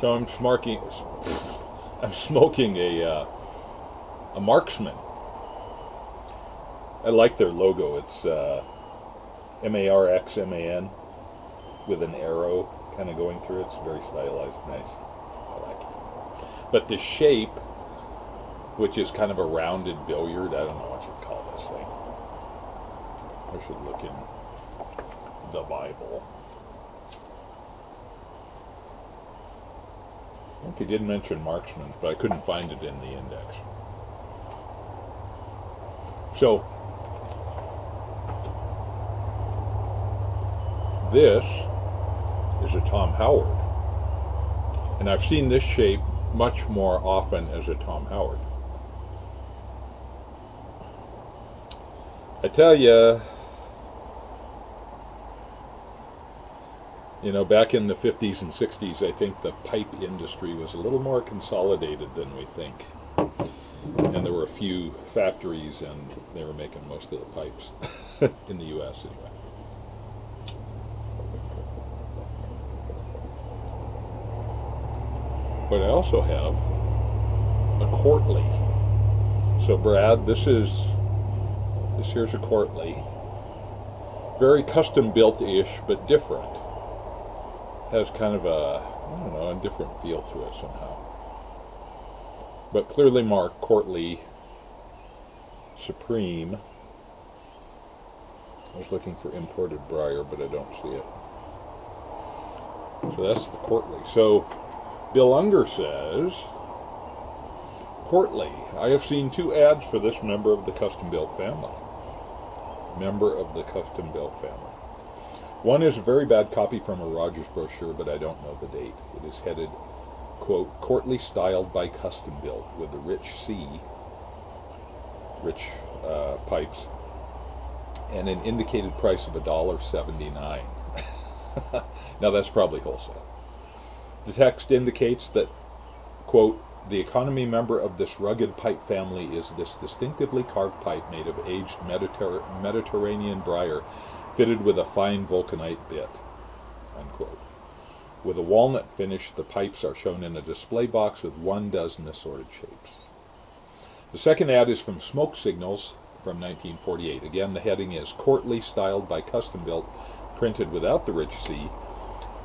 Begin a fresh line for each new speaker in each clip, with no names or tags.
So I'm smoking a Marksman. I like their logo. It's Marxman with an arrow kind of going through it. It's very stylized, nice. I like it. But the shape, which is kind of a rounded billiard, I don't know what you'd call this thing. I should look in the Bible. I think he did mention Marksman, but I couldn't find it in the index. So, this is a Tom Howard. And I've seen this shape much more often as a Tom Howard. I tell you, back in the 50s and 60s, I think the pipe industry was a little more consolidated than we think. And there were a few factories, and they were making most of the pipes in the U.S. anyway. But I also have a Courtly. So Brad, this here's a Courtly. Very custom built-ish, but different. Has kind of a different feel to it somehow. But clearly marked Courtly Supreme. I was looking for imported briar, but I don't see it. So that's the Courtly. So Bill Unger says, Courtly, I have seen 2 ads for this member of the custom built family. Member of the custom built family. One is a very bad copy from a Rogers brochure, but I don't know the date. It is headed, quote, Courtly styled by custom built with the rich pipes, and an indicated price of $1.79. Now that's probably wholesale. The text indicates that, quote, the economy member of this rugged pipe family is this distinctively carved pipe made of aged Mediterranean briar fitted with a fine vulcanite bit, unquote. With a walnut finish, the pipes are shown in a display box with 12 assorted shapes. The second ad is from Smoke Signals from 1948. Again, the heading is Courtly styled by custom built, printed without the rich C,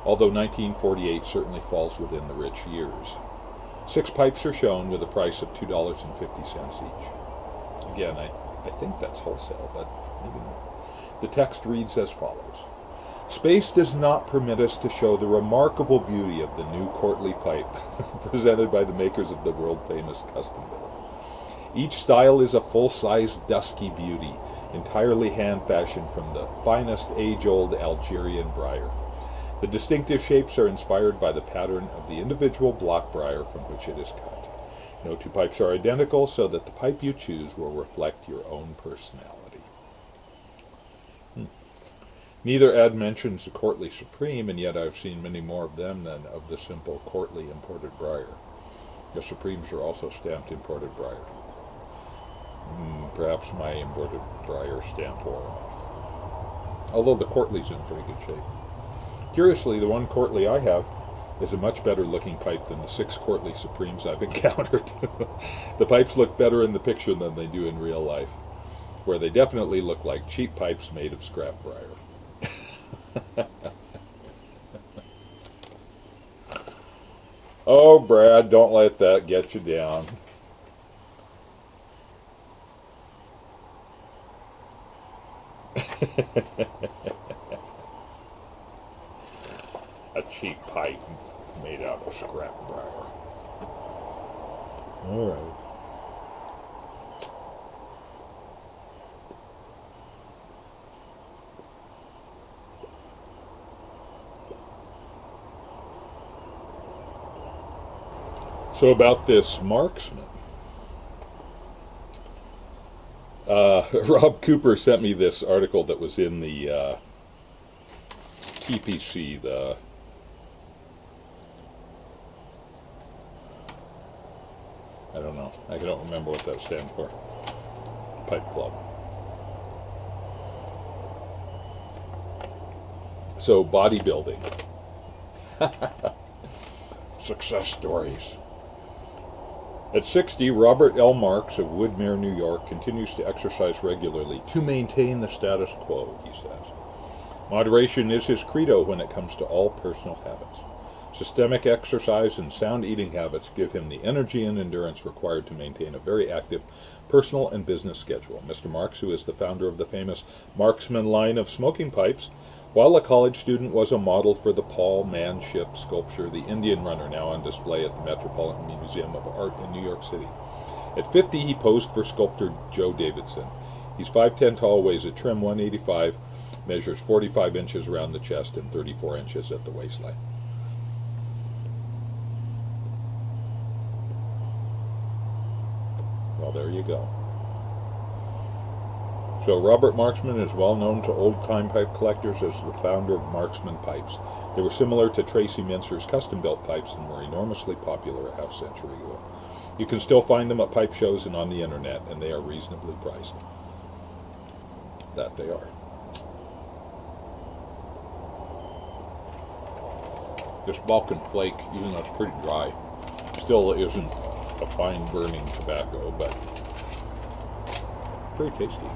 although 1948 certainly falls within the rich years. 6 pipes are shown with a price of $2.50 each. Again, I think that's wholesale, but maybe not. The text reads as follows. Space does not permit us to show the remarkable beauty of the new Courtly pipe presented by the makers of the world-famous custom build. Each style is a full-size dusky beauty, entirely hand-fashioned from the finest age-old Algerian briar. The distinctive shapes are inspired by the pattern of the individual block briar from which it is cut. No 2 pipes are identical, so that the pipe you choose will reflect your own personality. Neither ad mentions the Courtly Supreme, and yet I've seen many more of them than of the simple Courtly imported briar. The Supremes are also stamped imported briar. Perhaps my imported briar stamp wore off. Although the Courtly's in pretty good shape. Curiously, the one Courtly I have is a much better looking pipe than the 6 Courtly Supremes I've encountered. The pipes look better in the picture than they do in real life, where they definitely look like cheap pipes made of scrap briar. Oh, Brad, don't let that get you down. A cheap pipe made out of scrap briar. All right. So about this Marksman. Rob Cooper sent me this article that was in the TPC, I don't know. I don't remember what that stands for. Pipe Club. So bodybuilding. success stories. At 60, Robert L. Marks of Woodmere, New York, continues to exercise regularly to maintain the status quo, he says. Moderation is his credo when it comes to all personal habits. Systemic exercise and sound eating habits give him the energy and endurance required to maintain a very active personal and business schedule. Mr. Marks, who is the founder of the famous Marksman line of smoking pipes, while a college student, was a model for the Paul Manship sculpture, the Indian Runner, now on display at the Metropolitan Museum of Art in New York City. At 50, he posed for sculptor Joe Davidson. He's 5'10" tall, weighs a trim 185, measures 45 inches around the chest and 34 inches at the waistline. Well, there you go. So Robert Marksman is well known to old-time pipe collectors as the founder of Marksman Pipes. They were similar to Tracy Mincer's custom-built pipes and were enormously popular a half-century ago. You can still find them at pipe shows and on the internet, and they are reasonably priced. That they are. This Balkan flake, even though it's pretty dry, still isn't a fine burning tobacco, but very tasty.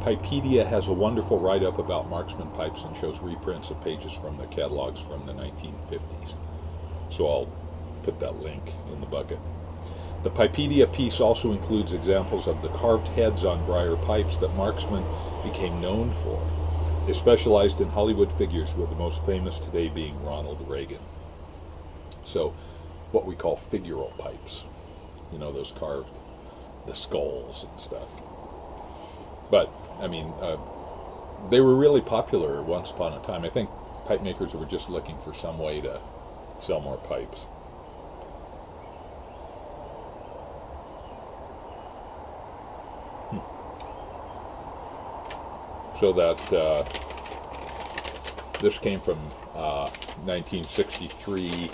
Pipedia has a wonderful write-up about Marksman pipes and shows reprints of pages from the catalogs from the 1950s. So I'll put that link in the bucket. The Pipedia piece also includes examples of the carved heads on briar pipes that Marksman became known for. They specialized in Hollywood figures, with the most famous today being Ronald Reagan. So, what we call figural pipes. You know, those carved, the skulls and stuff. But, I mean, they were really popular once upon a time. I think pipe makers were just looking for some way to sell more pipes. So that this came from 1963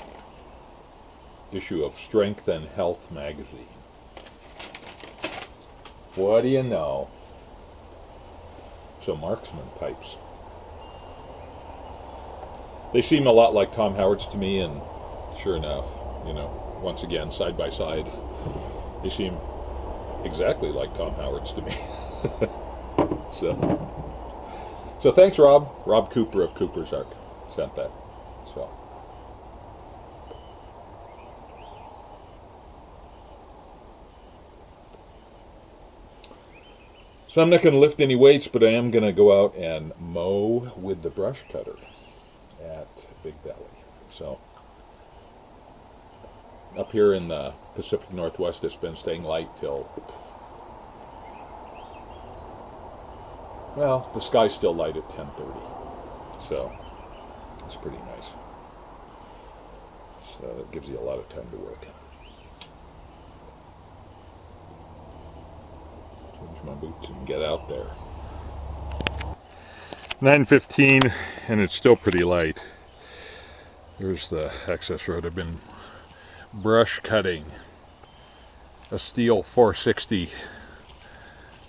issue of Strength and Health magazine. What do you know? So Marksman pipes. They seem a lot like Tom Howard's to me, and sure enough, you know, once again, side by side, they seem exactly like Tom Howard's to me. So thanks, Rob. Rob Cooper of Cooper's Ark sent that. So I'm not going to lift any weights, but I am going to go out and mow with the brush cutter at Big Valley. So up here in the Pacific Northwest, it's been staying light till, well, the sky's still light at 10:30. So it's pretty nice. So it gives you a lot of time to work. Change my boots and get out there. 9:15, and it's still pretty light. There's the access road. I've been brush cutting a Stihl 460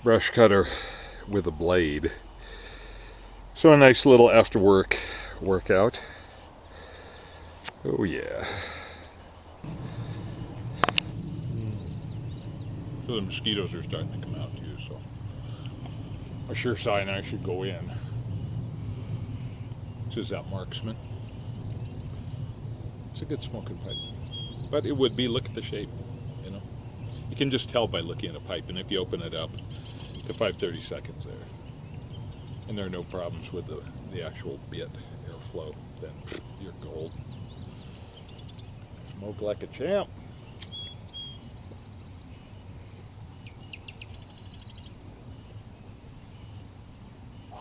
brush cutter with a blade. So a nice little after work workout. Oh yeah. So the mosquitoes are starting to come out too, so a sure sign I should go in. This is that Marksman. It's a good smoking pipe. But it would be, look at the shape, you know. You can just tell by looking at a pipe, and if you open it up to 5/32 there, and there are no problems with the actual bit airflow, then you're gold. Smoke like a champ.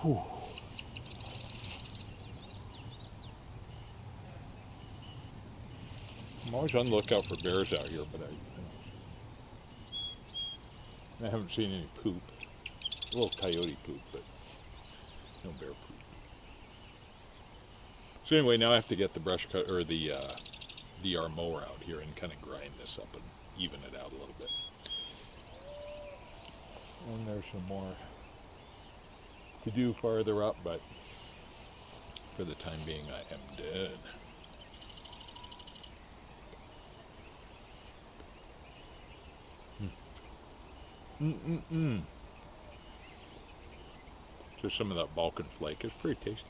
Whew. I'm always on the lookout for bears out here, but I haven't seen any poop. A little coyote poop, but no bear poop. So anyway, now I have to get the brush cut or the DR mower out here and kind of grind this up and even it out a little bit. And there's some more to do farther up, but for the time being, I am done. Just some of that Balkan flake is pretty tasty.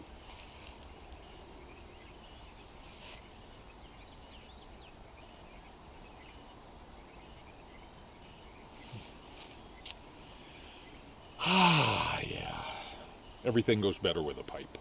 Ah, yeah. Everything goes better with a pipe.